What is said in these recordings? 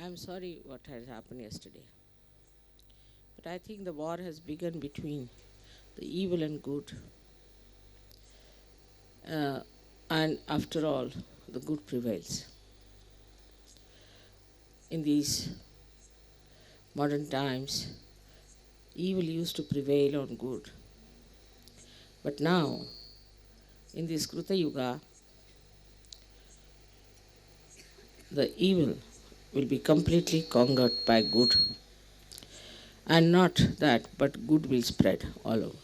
I'm sorry what has happened yesterday, but I think the war has begun between the evil and good, uh, and after all, the good prevails. In these modern times, evil used to prevail on good, but now, in this Kruta Yuga, the evil will be completely conquered by good, and not that, but good will spread all over.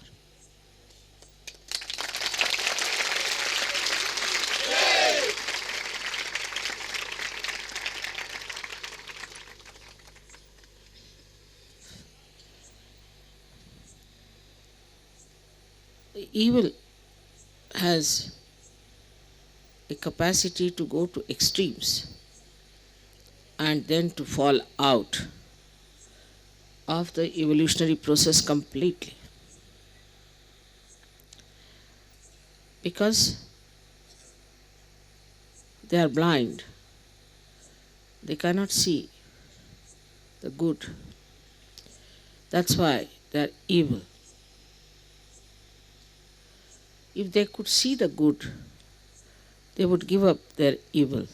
The evil has a capacity to go to extremes and then to fall out of the evolutionary process completely, because they are blind, they cannot see the good. That's why they are evil. If they could see the good, they would give up their evil.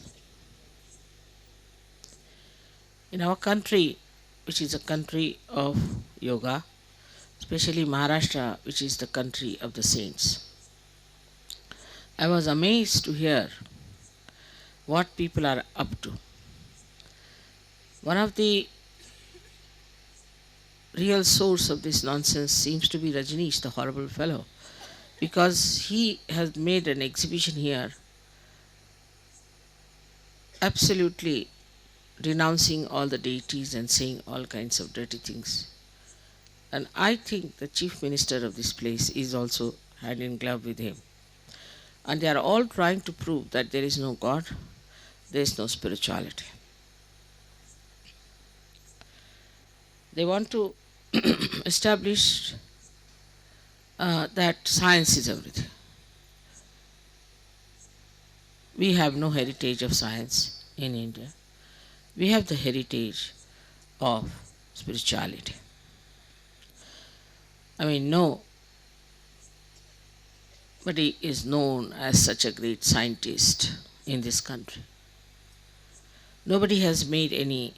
In our country, which is a country of yoga, especially Maharashtra, which is the country of the saints, I was amazed to hear what people are up to. One of the real source of this nonsense seems to be Rajneesh, the horrible fellow, because he has made an exhibition here absolutely denouncing all the deities and saying all kinds of dirty things. And I think the chief minister of this place is also hand in glove with him. And they are all trying to prove that there is no God, there is no spirituality. They want to establish that science is everything. We have no heritage of science in India. We have the heritage of spirituality. I mean, nobody is known as such a great scientist in this country. Nobody has made any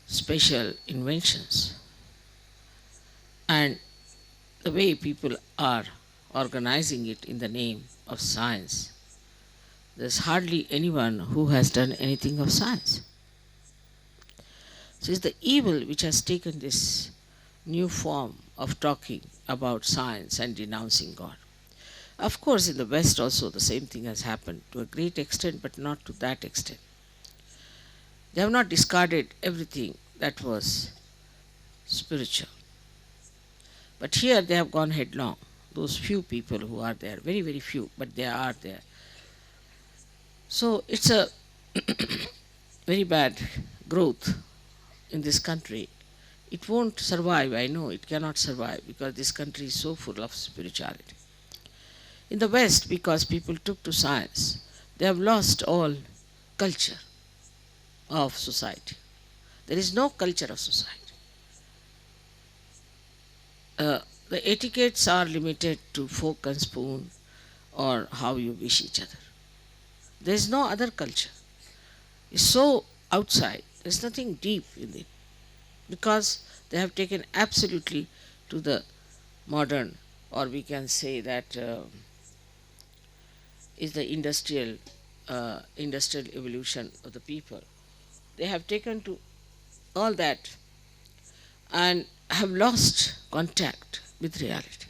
special inventions. And the way people are organizing it in the name of science, there's hardly anyone who has done anything of science. So it's the evil which has taken this new form of talking about science and denouncing God. Of course, in the West also the same thing has happened to a great extent, but not to that extent. They have not discarded everything that was spiritual. But here they have gone headlong. Those few people who are there, very, very few, but they are there. So it's a very bad growth in this country. It won't survive, I know it cannot survive because this country is so full of spirituality. In the West, because people took to science, they have lost all culture of society. There is no culture of society. The etiquettes are limited to fork and spoon or how you wish each other. There is no other culture. It's so outside. There's nothing deep in it because they have taken absolutely to the modern, or we can say that is the industrial evolution of the people. They have taken to all that and have lost contact with reality.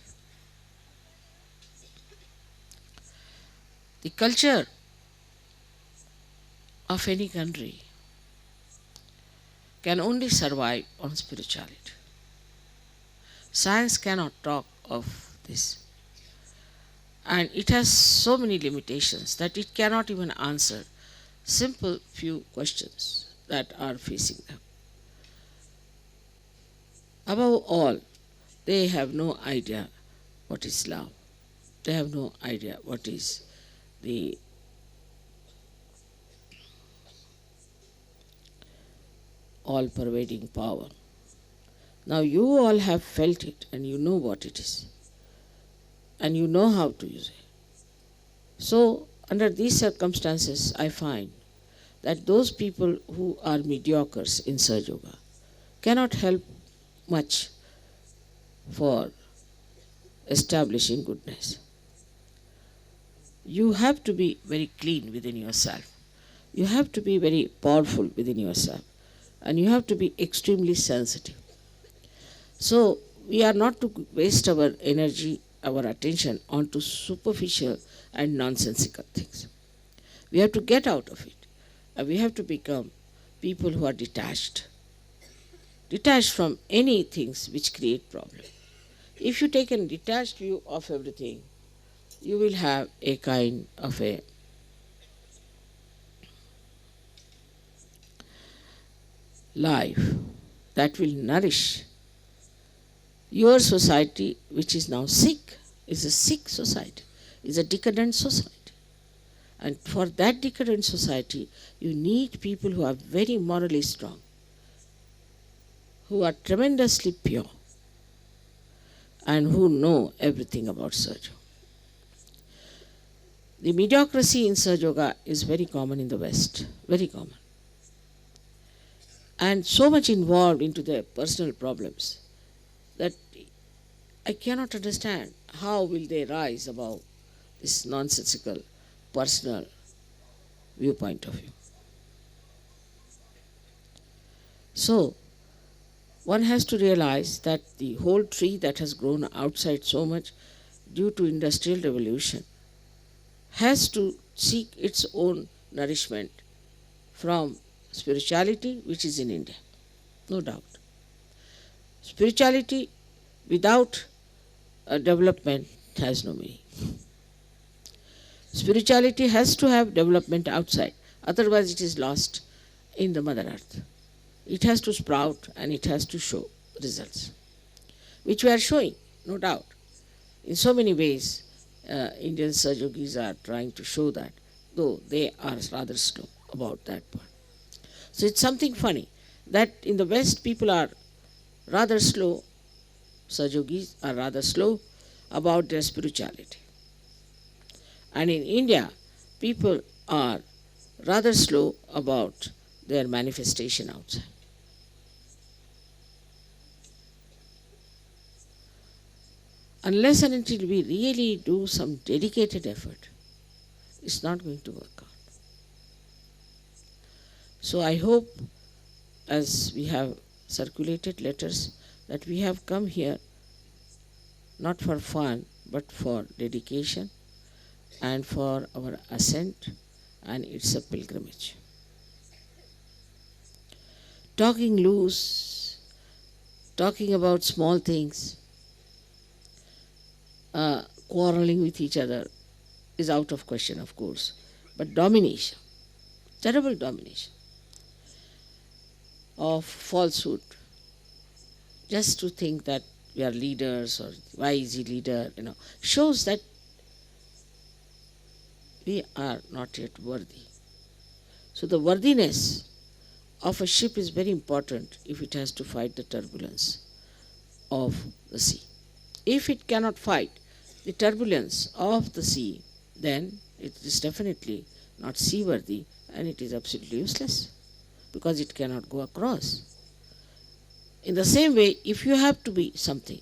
The culture of any country can only survive on spirituality. Science cannot talk of this. And it has so many limitations that it cannot even answer simple few questions that are facing them. Above all, they have no idea what is love. They have no idea what is the all pervading power. Now you all have felt it and you know what it is and you know how to use it. So, under these circumstances, I find that those people who are mediocres in Sahaja Yoga cannot help much for establishing goodness. You have to be very clean within yourself. You have to be very powerful within yourself. And you have to be extremely sensitive. So, we are not to waste our energy, our attention onto superficial and nonsensical things. We have to get out of it. And we have to become people who are detached. Detached from any things which create problem. If you take a detached view of everything, you will have a kind of a life that will nourish your society, which is now sick, is a sick society, is a decadent society. And for that decadent society, you need people who are very morally strong, who are tremendously pure, and who know everything about Sahaja. The mediocrity in Sahaja Yoga is very common in the West, very common. And so much involved into their personal problems that I cannot understand how will they rise above this nonsensical personal viewpoint of view. So, one has to realize that the whole tree that has grown outside so much due to industrial revolution has to seek its own nourishment from spirituality which is in India, no doubt. Spirituality without development has no meaning. Spirituality has to have development outside, otherwise it is lost in the Mother Earth. It has to sprout and it has to show results, which we are showing, no doubt. In so many ways, Indian Sahaja Yogis are trying to show that, though they are rather slow about that part. So it's something funny that in the West people are rather slow, Sahaja Yogis are rather slow about their spirituality. And in India, people are rather slow about their manifestation outside. Unless and until we really do some dedicated effort, it's not going to work out. So I hope, as we have circulated letters, that we have come here not for fun, but for dedication and for our ascent, and it's a pilgrimage. Talking loose, talking about small things, quarreling with each other is out of question, of course. But domination, terrible domination of falsehood, just to think that we are leaders or why is he leader, shows that we are not yet worthy. So the worthiness of a ship is very important if it has to fight the turbulence of the sea. If it cannot fight the turbulence of the sea, then it is definitely not seaworthy and it is absolutely useless because it cannot go across. In the same way, if you have to be something,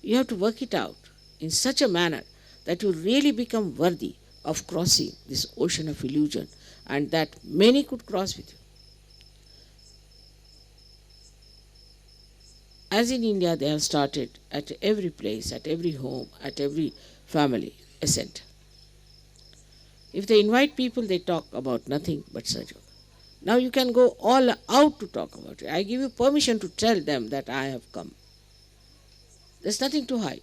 you have to work it out in such a manner that you really become worthy of crossing this ocean of illusion and that many could cross with you. As in India, they have started at every place, at every home, at every family, a center. If they invite people, they talk about nothing but Sahaja Yoga. Now you can go all out to talk about it. I give you permission to tell them that I have come. There's nothing to hide.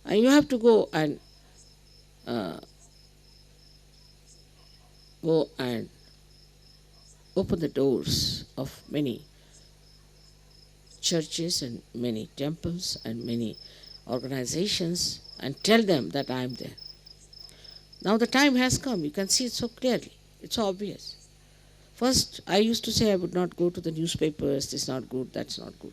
And you have to go and open the doors of many churches and many temples and many organizations and tell them that I am there. Now the time has come. You can see it so clearly. It's so obvious. First, I used to say I would not go to the newspapers, this is not good, that's not good.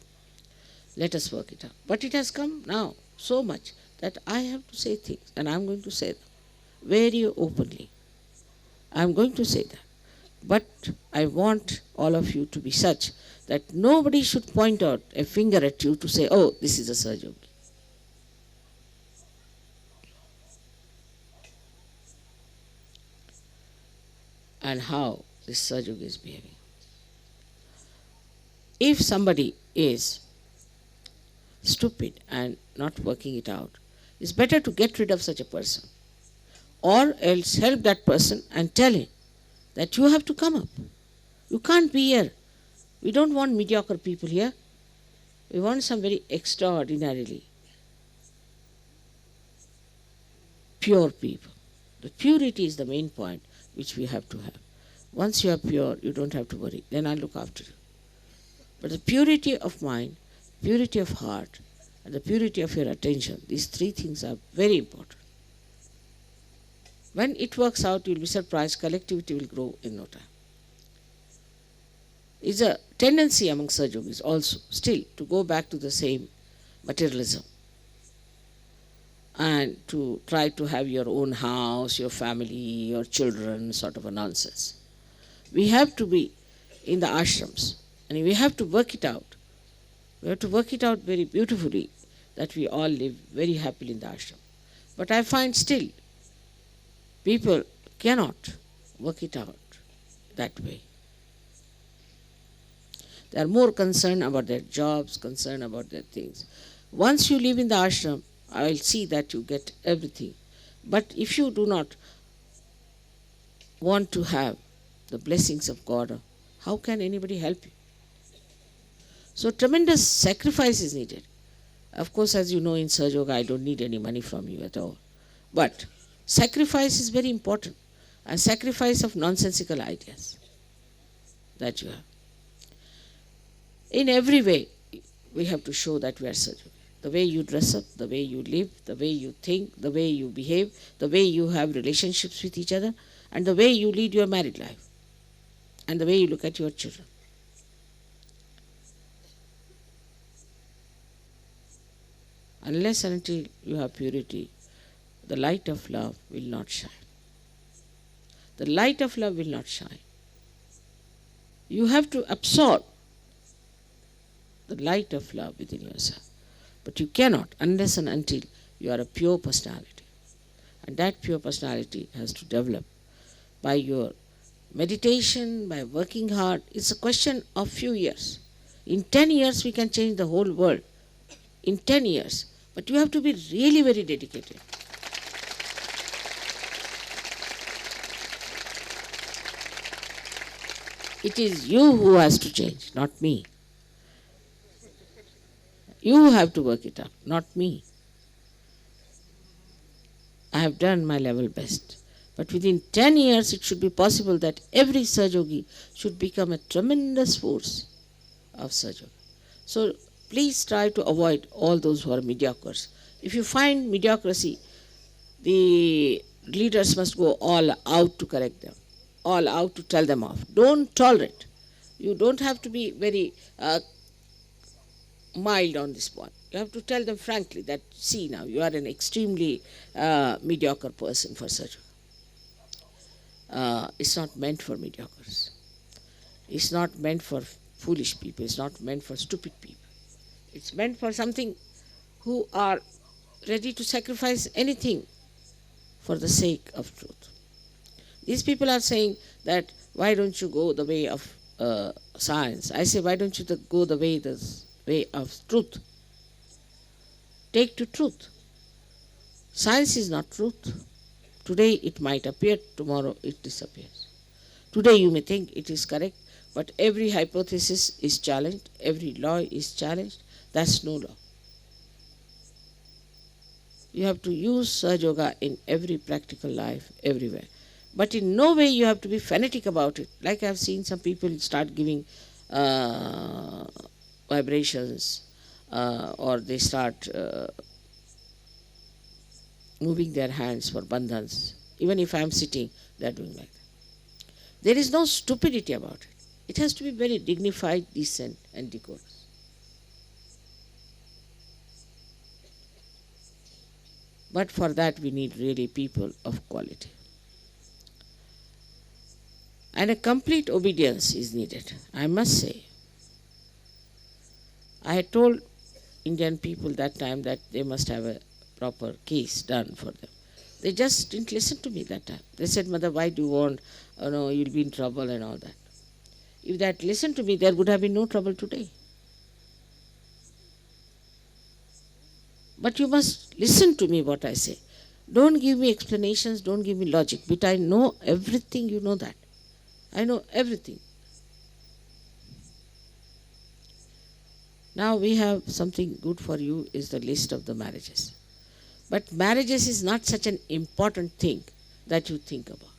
Let us work it out. But it has come now so much that I have to say things, and I'm going to say them very openly. I'm going to say that. But I want all of you to be such that nobody should point out a finger at you to say, oh, this is a Sahaja Yogi. And how this Sahaja Yogi is behaving. If somebody is stupid and not working it out, it's better to get rid of such a person, or else help that person and tell him that you have to come up. You can't be here. We don't want mediocre people here. We want some very extraordinarily pure people. The purity is the main point which we have to have. Once you are pure, you don't have to worry. Then I'll look after you. But the purity of mind, purity of heart, and the purity of your attention, these three things are very important. When it works out, you'll be surprised, collectivity will grow in no time. It's a tendency among Sahaja Yogis also still to go back to the same materialism and to try to have your own house, your family, your children, sort of a nonsense. We have to be in the ashrams and we have to work it out. We have to work it out very beautifully that we all live very happily in the ashram. But I find still people cannot work it out that way. They are more concerned about their jobs, concerned about their things. Once you live in the ashram, I will see that you get everything. But if you do not want to have the blessings of God, how can anybody help you? So tremendous sacrifice is needed. Of course, as you know, in Sahaja Yoga, I don't need any money from you at all. But sacrifice is very important. And sacrifice of nonsensical ideas that you have. In every way, we have to show that we are Sahaja Yogi. The way you dress up, the way you live, the way you think, the way you behave, the way you have relationships with each other, and the way you lead your married life, and the way you look at your children. Unless and until you have purity, the light of love will not shine. The light of love will not shine. You have to absorb the light of love within yourself. But you cannot unless and until you are a pure personality. And that pure personality has to develop by your meditation, by working hard. It's a question of few years. In 10 years we can change the whole world. In 10 years. But you have to be really very dedicated. It is you who has to change, not me. You have to work it out, not me. I have done my level best. But within 10 years, it should be possible that every Sahaja Yogi should become a tremendous force of Sahaja Yoga. So please try to avoid all those who are mediocres. If you find mediocrity, the leaders must go all out to correct them, all out to tell them off. Don't tolerate. You don't have to be very mild on this point. You have to tell them frankly that, see now, you are an extremely mediocre person for Sahaja Yoga. It's not meant for mediocres. It's not meant for foolish people. It's not meant for stupid people. It's meant for something who are ready to sacrifice anything for the sake of truth. These people are saying that, why don't you go the way of science? I say, why don't you go the way of truth? Take to truth. Science is not truth. Today it might appear, tomorrow it disappears. Today you may think it is correct, but every hypothesis is challenged, every law is challenged. That's no law. You have to use Sahaja Yoga in every practical life, everywhere. But in no way you have to be fanatic about it. Like I've seen some people start giving vibrations or they start moving their hands for bandhans. Even if I'm sitting, they're doing like that. There is no stupidity about it. It has to be very dignified, decent, and decorous. But for that, we need really people of quality. And a complete obedience is needed, I must say. I had told Indian people that time that they must have a proper case done for them. They just didn't listen to me that time. They said, Mother, why do you want, oh no, you'll be in trouble and all that. If they had listened to me, there would have been no trouble today. But you must listen to me what I say. Don't give me explanations, don't give me logic. But I know everything, you know that. I know everything. Now we have something good for you is the list of the marriages. But marriages is not such an important thing that you think about.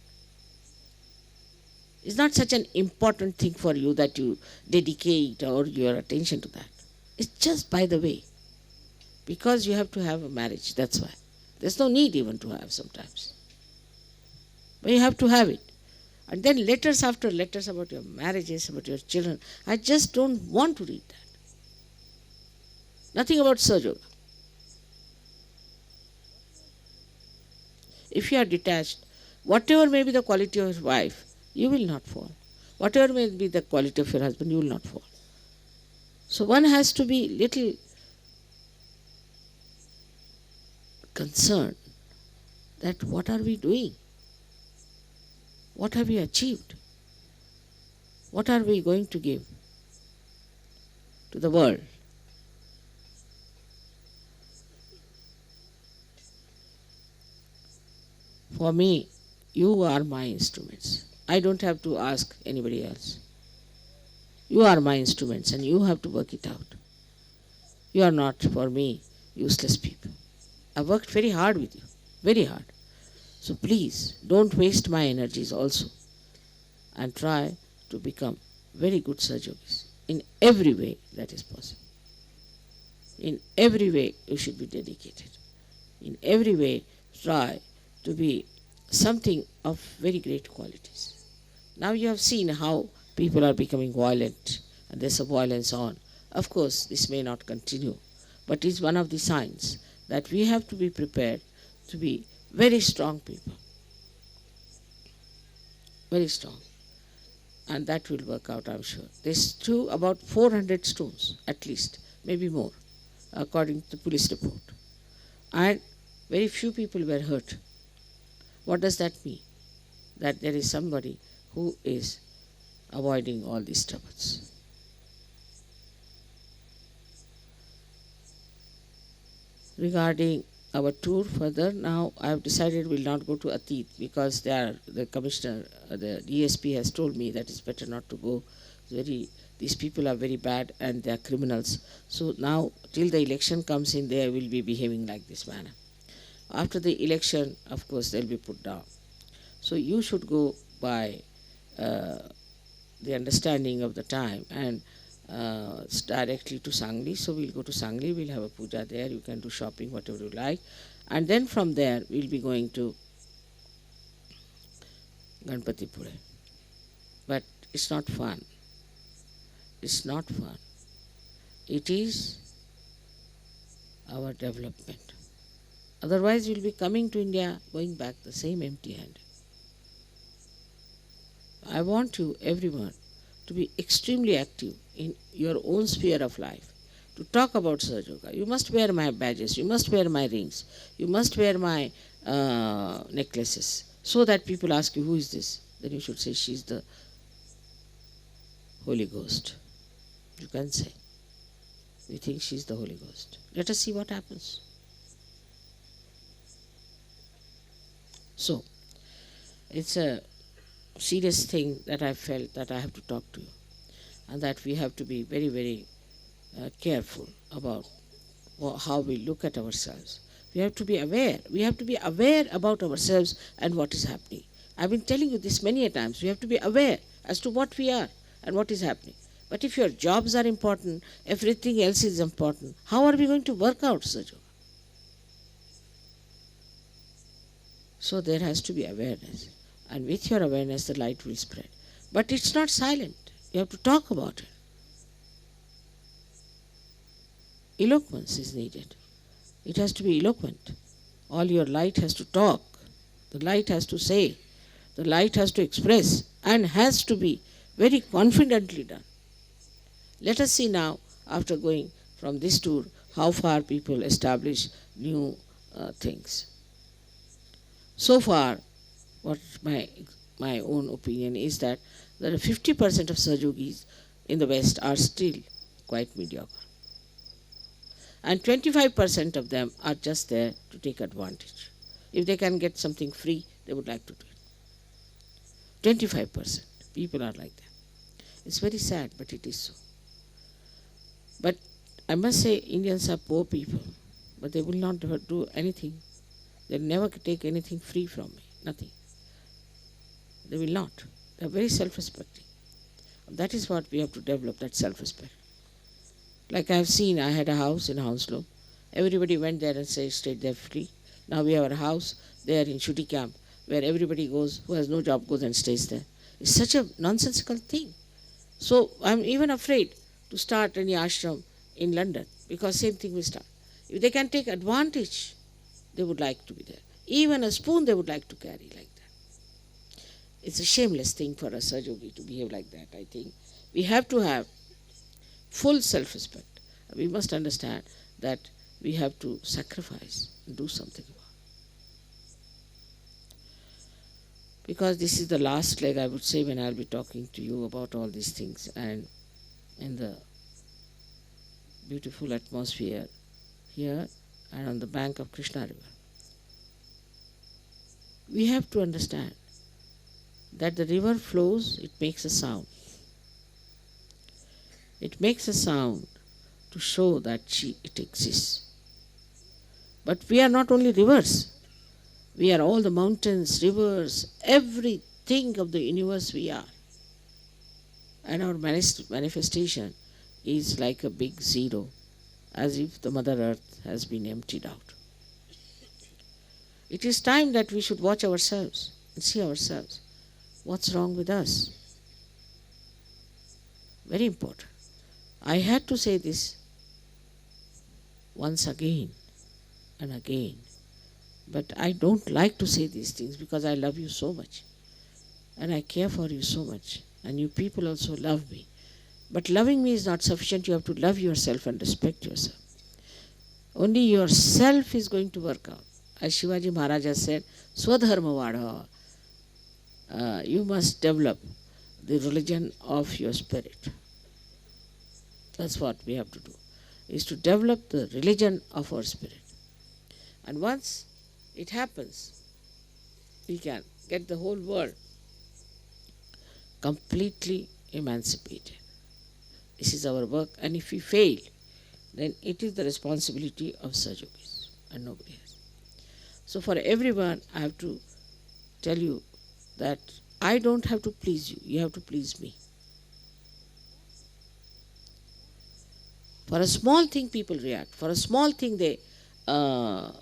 It's not such an important thing for you that you dedicate or your attention to that. It's just by the way. Because you have to have a marriage, that's why. There's no need even to have sometimes. But you have to have it. And then letters after letters about your marriages, about your children. I just don't want to read that. Nothing about Sahaja Yoga. If you are detached, whatever may be the quality of your wife, you will not fall. Whatever may be the quality of your husband, you will not fall. So one has to be little concerned that what are we doing? What have we achieved? What are we going to give to the world? For me, you are my instruments. I don't have to ask anybody else. You are my instruments and you have to work it out. You are not, for me, useless people. I worked very hard with you, very hard. So please, don't waste my energies also and try to become very good Sahaja Yogis in every way that is possible. In every way, you should be dedicated. In every way, try to be something of very great qualities. Now you have seen how people are becoming violent and there's a violence on. Of course, this may not continue, but it's one of the signs that we have to be prepared to be very strong people. Very strong. And that will work out, I'm sure. There's about 400 stones, at least, maybe more, according to the police report. And very few people were hurt. What does that mean? That there is somebody who is avoiding all these troubles. Regarding our tour further, now I have decided we will not go to Atit because the commissioner, the DSP has told me that it's better not to go. These people are very bad and they are criminals. So now till the election comes in, they will be behaving like this manner. After the election, of course, they'll be put down. So you should go by the understanding of the time and directly to Sangli. So we'll go to Sangli, we'll have a puja there, you can do shopping, whatever you like. And then from there, we'll be going to Ganpatipure. But it's not fun. It's not fun. It is our development. Otherwise, we'll be coming to India, going back the same empty-handed. I want you, everyone, to be extremely active in your own sphere of life, to talk about Sahaja Yoga. You must wear my badges, you must wear my rings, you must wear my necklaces, so that people ask you, who is this? Then you should say, she's the Holy Ghost. You can say, we think she's the Holy Ghost. Let us see what happens. So, it's a serious thing that I felt that I have to talk to you, and that we have to be very, very careful about how we look at ourselves. We have to be aware. We have to be aware about ourselves and what is happening. I've been telling you this many a times. We have to be aware as to what we are and what is happening. But if your jobs are important, everything else is important, how are we going to work out Sahaja Yoga? So there has to be awareness. And with your awareness, the light will spread. But it's not silent. You have to talk about it. Eloquence is needed. It has to be eloquent. All your light has to talk. The light has to say. The light has to express and has to be very confidently done. Let us see now, after going from this tour, how far people establish new things. So far, what my own opinion is that there are 50% of Sahajogis in the West are still quite mediocre. And 25% of them are just there to take advantage. If they can get something free, they would like to do it. 25% people are like that. It's very sad, but it is so. But I must say, Indians are poor people, but they will not do anything. They'll never take anything free from me, nothing. They will not. They are very self-respecting. That is what we have to develop, that self-respect. Like I have seen, I had a house in Hounslow. Everybody went there and stayed there free. Now we have a house there in Shuti camp where everybody goes, who has no job, goes and stays there. It's such a nonsensical thing. So I'm even afraid to start any ashram in London because same thing will start. If they can take advantage, they would like to be there. Even a spoon they would like to carry like that. It's a shameless thing for a Sahajogi to behave like that, I think. We have to have full self-respect. We must understand that we have to sacrifice and do something about it. Because this is the last leg, I would say, when I'll be talking to you about all these things and in the beautiful atmosphere here and on the bank of Krishna River. We have to understand that the river flows, it makes a sound. It makes a sound to show that it exists. But we are not only rivers. We are all the mountains, rivers, everything of the universe we are. And our manifestation is like a big zero, as if the Mother Earth has been emptied out. It is time that we should watch ourselves and see ourselves. What's wrong with us? Very important. I had to say this once again and again. But I don't like to say these things because I love you so much. And I care for you so much. And you people also love me. But loving me is not sufficient. You have to love yourself and respect yourself. Only yourself is going to work out. As Shivaji Maharaj has said, Swadharma Vadha. You must develop the religion of your spirit. That's what we have to do. Is to develop the religion of our spirit. And once it happens, we can get the whole world completely emancipated. This is our work, and if we fail, then it is the responsibility of Sahajogis and nobody else. So for everyone, I have to tell you that I don't have to please you, you have to please me. For a small thing people react, for a small thing they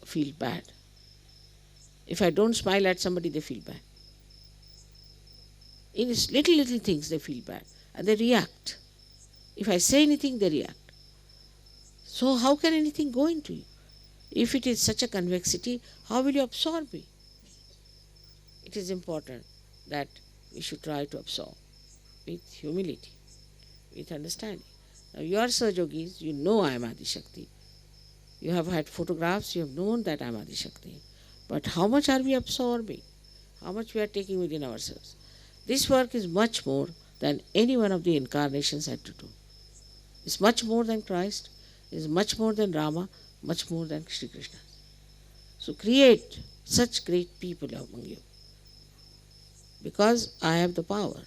feel bad. If I don't smile at somebody, they feel bad. In little things they feel bad and they react. If I say anything, they react. So how can anything go into you? If it is such a convexity, how will you absorb me? It is important that we should try to absorb with humility, with understanding. Now you are Sahajogis, you know I am Adi Shakti. You have had photographs, you have known that I am Adi Shakti. But how much are we absorbing? How much we are taking within ourselves? This work is much more than any one of the incarnations had to do. It's much more than Christ, it's much more than Rama, much more than Sri Krishna. So create such great people among you. Because I have the power.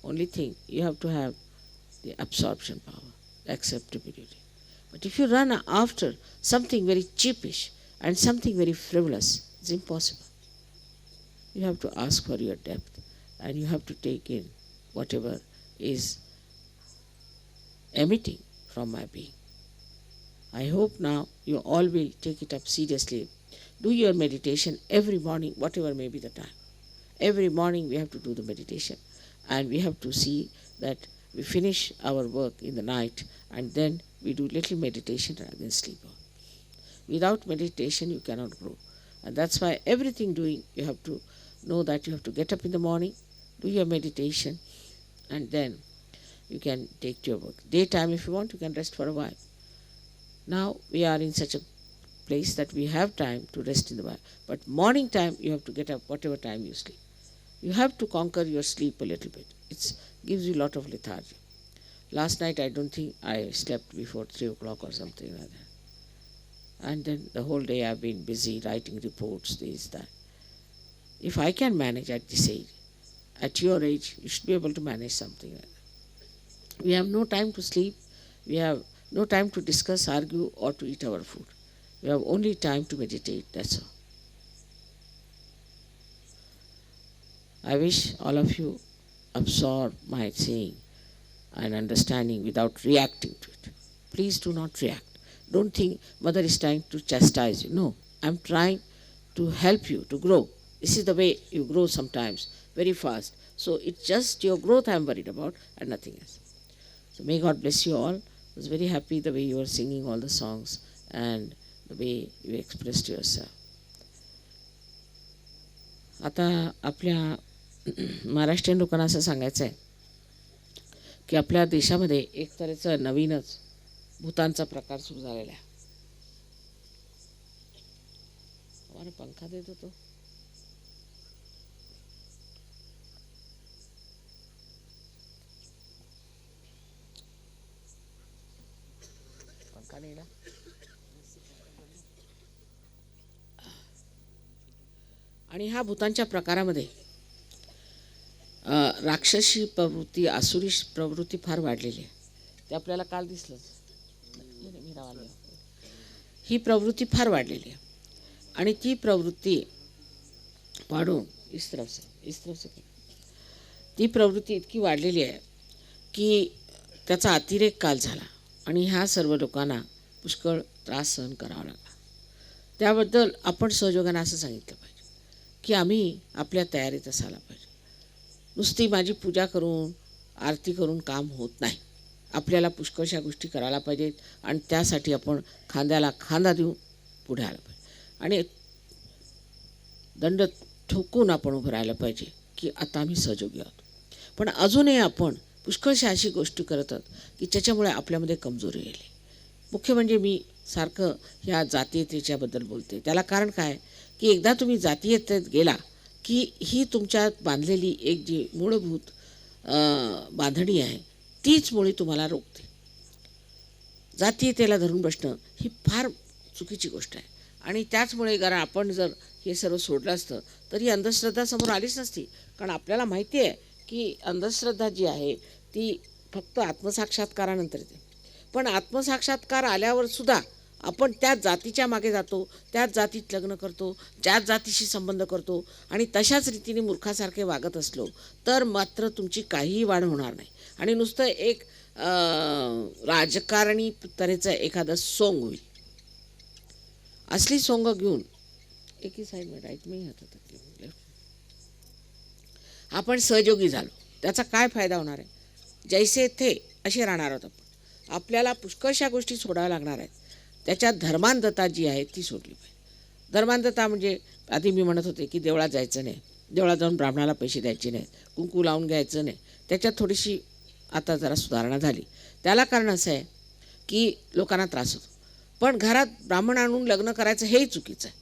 Only thing, you have to have the absorption power, the acceptability. But if you run after something very cheapish and something very frivolous, it's impossible. You have to ask for your depth and you have to take in whatever is emitting from my being. I hope now you all will take it up seriously. Do your meditation every morning, whatever may be the time. Every morning we have to do the meditation, and we have to see that we finish our work in the night, and then we do little meditation and again sleep on. Without meditation you cannot grow. And that's why everything doing, you have to know that you have to get up in the morning, do your meditation, and then you can take to your work. Daytime, if you want, you can rest for a while. Now we are in such a place that we have time to rest in the while. But morning time, you have to get up whatever time you sleep. You have to conquer your sleep a little bit. It gives you a lot of lethargy. Last night, I don't think I slept before 3 o'clock or something like that. And then the whole day I've been busy writing reports, this, that. If I can manage at this age, at your age, you should be able to manage something like that. We have no time to sleep. We have no time to discuss, argue, or to eat our food. We have only time to meditate, that's all. I wish all of you absorb my saying and understanding without reacting to it. Please do not react. Don't think mother is trying to chastise you. No, I'm trying to help you to grow. This is the way you grow sometimes, very fast. So it's just your growth I'm worried about and nothing else. So may God bless you all. I was very happy the way you were singing all the songs and the way you expressed yourself. आता आपल्या महाराष्ट्रीयन लोकांना असं सांगायचं आहे की आपल्या देशामध्ये एक तऱ्हेचा नवीनच भूतांचा प्रकार सुरू झालेला आहे. हमारा पंखा दे दो तो. पंखा नाही ना. आणि ह्या भूतांच्या प्रकारामध्ये राक्षसी प्रवृत्ती, आसुरी प्रवृत्ती फार वाढलेली आहे. ते आपल्याला काल दिसलंच. ही प्रवृत्ती फार वाढलेली आहे आणि ती प्रवृत्ती वाढून इस तरफ से ती प्रवृत्ती इतकी वाढलेली आहे की त्याचा अतिरेक काल झाला आणि ह्या सर्व लोकांना पुष्कळ त्रास सहन करावा लागला. त्याबद्दल आपण सहयोगानं असं सांगितलं पाहिजे की आम्ही आपल्या तयारीत असायला पाहिजे. नुसती माझी पूजा करून आरती करून काम होत नाही. आपल्याला पुष्कळशा गोष्टी करायला पाहिजेत आणि त्यासाठी आपण खांद्याला खांदा देऊन पुढे आलं पाहिजे आणि दंड ठोकून आपण उभं राहिलं पाहिजे की आता आम्ही सहयोगी आहोत. पण अजूनही आपण पुष्कळशा अशी गोष्टी करत आहोत की ज्याच्यामुळे आपल्यामध्ये कमजोरी येईल. मुख्य म्हणजे मी सारखं ह्या जातीयतेच्याबद्दल बोलते. त्याला कारण काय की एकदा तुम्ही जातीयतेत गेला की ही तुमच्यात बांधलेली एक जी मूलभूत बांधणी आहे तीच मुळी तुम्हाला रोखते. जातीयतेला धरून बसणं ही फार चुकीची गोष्ट आहे आणि त्याचमुळे कारण आपण जर हे सर्व सोडलं असतं तर ही अंधश्रद्धा समोर आलीच नसती. कारण आपल्याला माहिती आहे की अंधश्रद्धा जी आहे ती फक्त आत्मसाक्षात्कारानंतर येते. पण आत्मसाक्षात्कार आल्यावर सुद्धा आपण त्याच जातीच्या मागे जातो, त्याच जातीत लग्न करतो, त्याच जातीशी संबंध करतो आणि तशाच रीतीने मूर्खासारखे वागत असलो तर मात्र तुमची काहीही वाढ होणार नाही आणि नुसतं एक राजकारणी तऱ्हेचं एखादं सोंग होईल. असली सोंग घेऊन एकी साईड में राईट में हातात आपण सहयोगी झालो त्याचा काय फायदा होणार आहे. जैसे थे असे राहणार आहोत आपण. आपल्याला पुष्कळशा गोष्टी सोडाव्या लागणार आहेत. त्याच्यात धर्मांधता जी आहे ती सोडली पाहिजे. धर्मांधता म्हणजे आधी मी म्हणत होते की देवळात जायचं नाही, देवळात जाऊन ब्राह्मणाला पैसे द्यायचे नाही, कुंकू लावून घ्यायचं नाही. त्याच्यात थोडीशी आता जरा सुधारणा झाली. त्याला कारण असं आहे की लोकांना त्रास होतो. पण घरात ब्राह्मण आणून लग्न करायचं हेही चुकीचं आहे.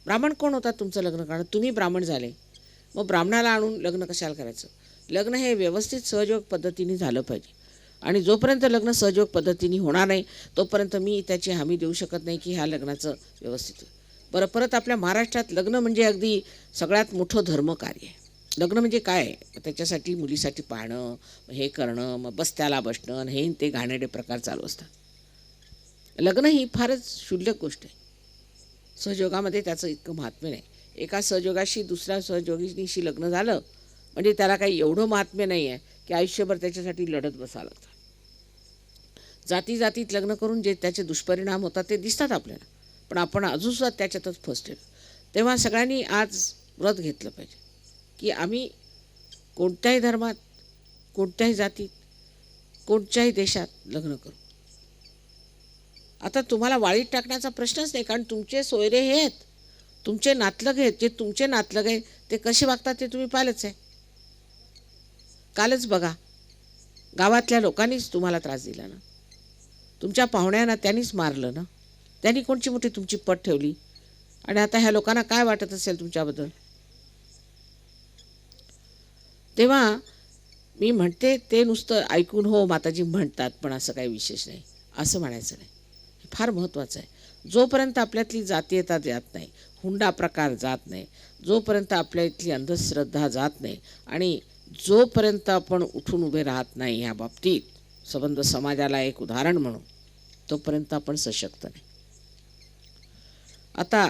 ब्राह्मण कोण होतात तुमचं लग्न करणं? तुम्ही ब्राह्मण झाले, मग ब्राह्मणाला आणून लग्न कशाला करायचं? लग्न हे व्यवस्थित सहयोग पद्धतीने झालं पाहिजे आणि जोपर्यंत लग्न सहयोग पद्धतीने होणार नाही तोपर्यंत मी त्याची हमी देऊ शकत नाही की ह्या लग्नाचं व्यवस्थित. बरं, परत आपल्या महाराष्ट्रात लग्न म्हणजे अगदी सगळ्यात मोठं धर्मकार्य आहे. लग्न म्हणजे काय? त्याच्यासाठी मुलीसाठी पाहणं, हे करणं, मग बस्त्याला बसणं, हे ते घाणेरडे प्रकार चालू असतात. लग्न ही फारच क्षुल्लक गोष्ट आहे. सहयोगामध्ये त्याचं इतकं महात्म्य नाही. एका सहयोगाशी दुसऱ्या सहयोगीशी लग्न झालं म्हणजे त्याला काही एवढं महात्म्य नाही आहे की आयुष्यभर त्याच्यासाठी लढत बसावं लागतं. जातीत लग्न करून जे त्याचे दुष्परिणाम होतात ते दिसतात आपल्याला, पण आपण अजूनसुद्धा त्याच्यातच फसतो. तेव्हा सगळ्यांनी आज व्रत घेतलं पाहिजे की आम्ही कोणत्याही धर्मात, कोणत्याही जातीत, कोणत्याही देशात लग्न करू. आता तुम्हाला वाळीत टाकण्याचा प्रश्नच नाही, कारण तुमचे सोयरे हे आहेत, तुमचे नातलग आहेत. जे तुमचे नातलग आहे ते कसे वागतात ते तुम्ही पाहिलंच आहे. कालच बघा, गावातल्या लोकांनीच तुम्हाला त्रास दिला ना, तुमच्या पाहुण्यांना त्यांनीच मारलं ना, त्यांनी कोणची मोठी तुमची पट ठेवली. आणि आता ह्या लोकांना काय वाटत असेल तुमच्याबद्दल. तेव्हा मी म्हणते ते नुसतं ऐकून हो माताजी म्हणतात पण असं काही विशेष नाही असं म्हणायचं नाही. फार महत्त्वाचं आहे. जोपर्यंत आपल्यातली जातीयता जात नाही, हुंडा प्रकार जात नाही, जोपर्यंत आपल्या इथली अंधश्रद्धा जात नाही, आणि जोपर्यंत आपण उठून उभे राहत नाही ह्या बाबतीत संबंध समाजाला एक उदाहरण म्हणून, तोपर्यंत आपण सशक्त नाही. आता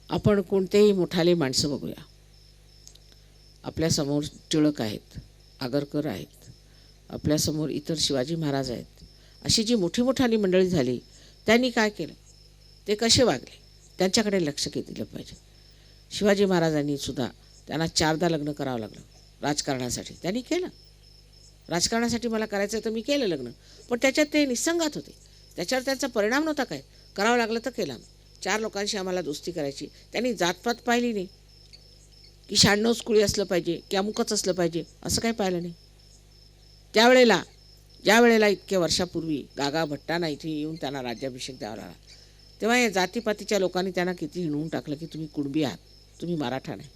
आपण कोणतेही मोठाले माणसं बघूया. आपल्यासमोर टिळक आहेत, आगरकर आहेत, आपल्यासमोर इतर शिवाजी महाराज आहेत. अशी जी मोठी मोठाली मंडळी झाली त्यांनी काय केलं, ते कसे वागले, त्यांच्याकडे लक्ष दिलं पाहिजे. शिवाजी महाराजांनी सुद्धा त्यांना 4दा लग्न करावं लागलं राजकारणासाठी. त्यांनी केलं. राजकारणासाठी मला करायचं तर मी केलं लग्न, पण त्याच्यात ते निसंगात होते. त्याच्यावर त्यांचा परिणाम नव्हता. काय करावं लागलं तर केलं. 4 लोकांशी आम्हाला दोस्ती करायची. त्यांनी जातपात पाहिली नाही की 96 कुळी असलं पाहिजे की अमुकच असलं पाहिजे, असं काही पाहिलं नाही. त्यावेळेला ज्या वेळेला इतक्या वर्षापूर्वी गागा भट्टांना इथे येऊन त्यांना राज्याभिषेक द्यावा लागला, तेव्हा या जातीपातीच्या लोकांनी त्यांना किती हिणवून टाकलं की तुम्ही कुणबी आहात, तुम्ही मराठा नाही.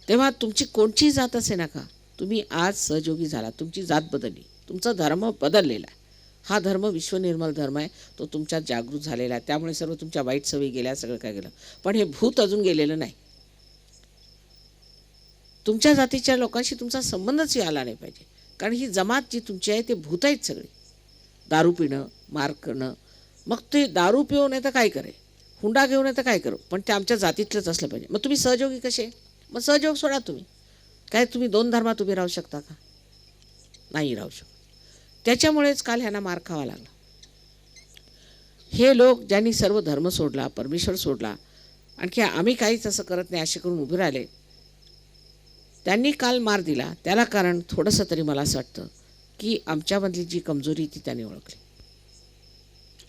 तेव्हा तुमची कोणची जात असे नका, तुम्ही आज सहयोगी झाला, तुमची जात बदलली, तुमचा धर्म बदललेला आहे. हा धर्म विश्वनिर्मल धर्म आहे, तो तुमच्यात जागृत झालेला आहे. त्यामुळे सर्व तुमच्या वाईट सवयी गेल्या, सगळं काय गेलं, पण हे भूत अजून गेलेलं नाही. तुमच्या जातीच्या लोकांशी तुमचा संबंधच आला नाही पाहिजे, कारण ही जमात जी तुमची आहे ते भूत आहेत सगळी. दारू पिणं, मार करणं, मग ते दारू पिऊ नये तर काय करे, हुंडा घेऊ नये तर काय करू, पण ते आमच्या जातीतलंच असलं पाहिजे. मग तुम्ही सहयोगी कसे? मग सहयोग सोडा. तुम्ही काय तुम्ही 2 धर्मात उभे राहू शकता का? नाही राहू शकत. त्याच्यामुळेच काल ह्यांना मार खावा लागला. हे लोक ज्यांनी सर्व धर्म सोडला, परमेश्वर सोडला, आणखी आम्ही काहीच असं करत नाही असे करून उभे राहिले, त्यांनी काल मार दिला. त्याला कारण थोडंसं तरी मला असं वाटतं की आमच्यामधली जी कमजोरी ती त्यांनी ओळखली,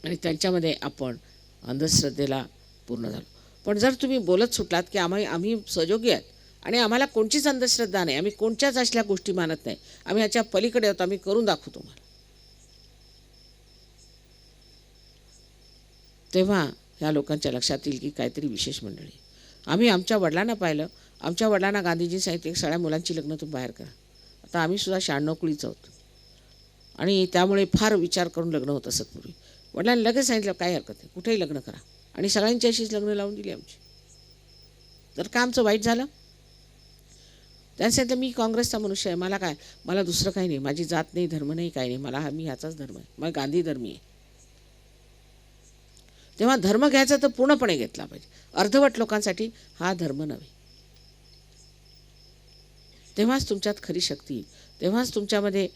आणि त्यांच्यामध्ये आपण अंधश्रद्धेला पूर्ण झालो. पण जर तुम्ही बोलत सुटलात की आम्ही सहयोगी आहेत आणि आम्हाला कोणतीच अंधश्रद्धा नाही, आम्ही कोणत्याच असल्या गोष्टी मानत नाही, आम्ही ह्याच्या पलीकडे होतो, आम्ही करून दाखवू तुम्हाला, तेव्हा ह्या लोकांच्या लक्षात येईल की काहीतरी विशेष मंडळी. आम्ही आमच्या वडिलांना पाहिलं. आमच्या वडिलांना गांधीजी सांगितले सगळ्या मुलांची लग्न तुम्ही बाहेर करा. आता आम्ही सुद्धा 96 कुळीच आहोत, आणि त्यामुळे फार विचार करून लग्न होत असत पूर्वी. वडिलांनी लगेच सांगितलं काही हरकत नाही, कुठेही लग्न करा, आणि सगळ्यांची अशीच लग्न लावून दिली आमची. तर का आमचं वाईट झालं? त्यांनी सांगितलं मी काँग्रेसचा मनुष्य आहे, मला काय, मला दुसरं काही नाही, माझी जात नाही, धर्म नाही, काही नाही, मला मी ह्याचाच धर्म आहे, मग गांधी धर्मी आहे. तेव्हा धर्म घ्यायचा तर पूर्णपणे घेतला पाहिजे. अर्धवट लोकांसाठी हा धर्म नव्हे. तेव्हाच तुमच्यात खरी शक्ती येईल, तेव्हाच तुमच्यामध्ये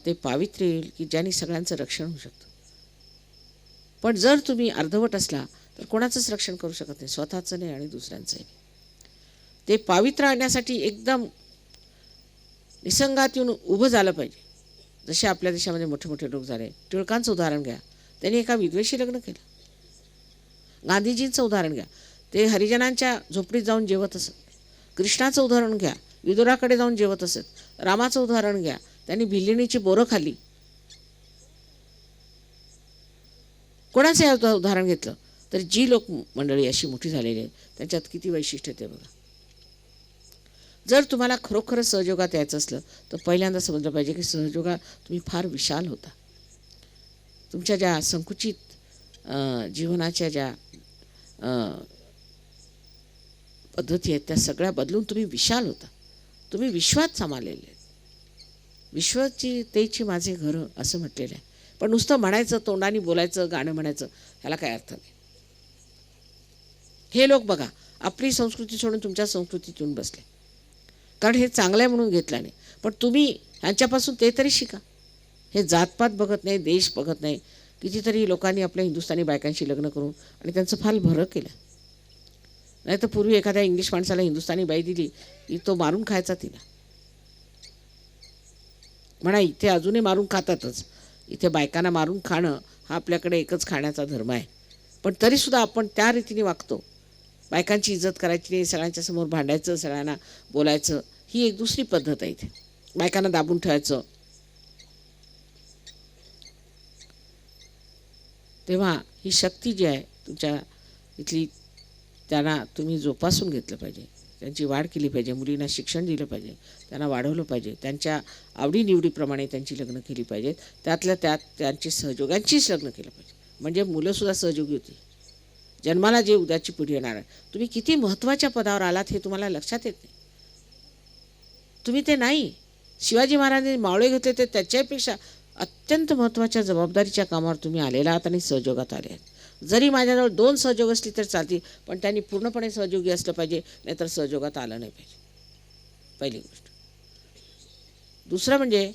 ते पावित्र्य येईल की ज्यांनी सगळ्यांचं रक्षण होऊ शकतं. पण जर तुम्ही अर्धवट असला तर कोणाचंच रक्षण करू शकत नाही, स्वतःचं नाही आणि दुसऱ्यांचंही. ते पावित्र्य आणण्यासाठी एकदम निसंगात येऊन उभं झालं पाहिजे. जसे आपल्या देशामध्ये मोठे मोठे लोक झाले. टिळकांचं उदाहरण घ्या, त्यांनी एका विधवेशी लग्न केलं. गांधीजींचं उदाहरण घ्या, ते हरिजनांच्या झोपडीत जाऊन जेवत असत. कृष्णाचं उदाहरण घ्या, विदुराकडे जाऊन जेवत असत. रामाचं उदाहरण घ्या, त्यांनी भिल्लिणीची बोरं खाल्ली. कोणाचं उदाहरण घेतलं तर जी लोक मंडळी अशी मोठी झालेली आहेत त्यांच्यात किती वैशिष्ट्य ते बघा. जर तुम्हाला खरोखर सहयोगात यायचं असलं तर पहिल्यांदा समजलं पाहिजे की सहयोगात तुम्ही फार विशाल होता. तुमच्या ज्या संकुचित जीवनाच्या ज्या पद्धती आहेत त्या सगळ्या बदलून तुम्ही विशाल होता. तुम्ही विश्वात सामावलेले आहेत. विश्वाची तेची माझे घर असं म्हटलेलं आहे. पण नुसतं म्हणायचं, तोंडाने बोलायचं, गाणं म्हणायचं, ह्याला काय अर्थ नाही. हे लोक बघा आपली संस्कृती सोडून तुमच्या संस्कृतीत येऊन बसले, कारण हे चांगलं आहे म्हणून घेतलं नाही. पण तुम्ही ह्यांच्यापासून ते तरी शिका. हे जातपात बघत नाही, देश बघत नाही. कितीतरी लोकांनी आपल्या हिंदुस्थानी बायकांशी लग्न करून आणि त्यांचं फार भरं केलं. नाही तर पूर्वी एखाद्या इंग्लिश माणसाला हिंदुस्थानी बाई दिली की तो मारून खायचा तिला. म्हणा इथे अजूनही मारून खातातच. इथे बायकांना मारून खाणं हा आपल्याकडे एकच खाण्याचा धर्म आहे. पण तरीसुद्धा आपण त्या रीतीने वागतो. बायकांची इज्जत करायची नाही, सगळ्यांच्या समोर भांडायचं, सगळ्यांना बोलायचं, ही एक दुसरी पद्धत आहे इथे. बायकांना दाबून ठेवायचं. तेव्हा ही शक्ती जी आहे तुमच्या इथली, त्यांना तुम्ही जोपासून घेतलं पाहिजे. त्यांची वाढ केली पाहिजे. मुलींना शिक्षण दिलं पाहिजे, त्यांना वाढवलं पाहिजे. त्यांच्या आवडीनिवडीप्रमाणे त्यांची लग्न केली पाहिजेत. त्यातल्या त्यात त्यांची सहयोगांचीच लग्न केलं पाहिजे. म्हणजे मुलंसुद्धा सहयोगी होती. जन्माला जे उद्याची पिढी येणार आहे. तुम्ही किती महत्त्वाच्या पदावर आलात हे तुम्हाला लक्षात येत नाही. तुम्ही ते नाही. शिवाजी महाराजांनी मावळे घेतले ते त्याच्यापेक्षा अत्यंत महत्त्वाच्या जबाबदारीच्या कामावर तुम्ही आलेला आहात आणि सहयोगात आले आहेत. जरी माझ्याजवळ 2 सहयोग असली तर चालतील, पण त्यांनी पूर्णपणे सहयोगी असलं पाहिजे, नाहीतर सहयोगात आलं नाही पाहिजे. पहिली गोष्ट. दुसरं म्हणजे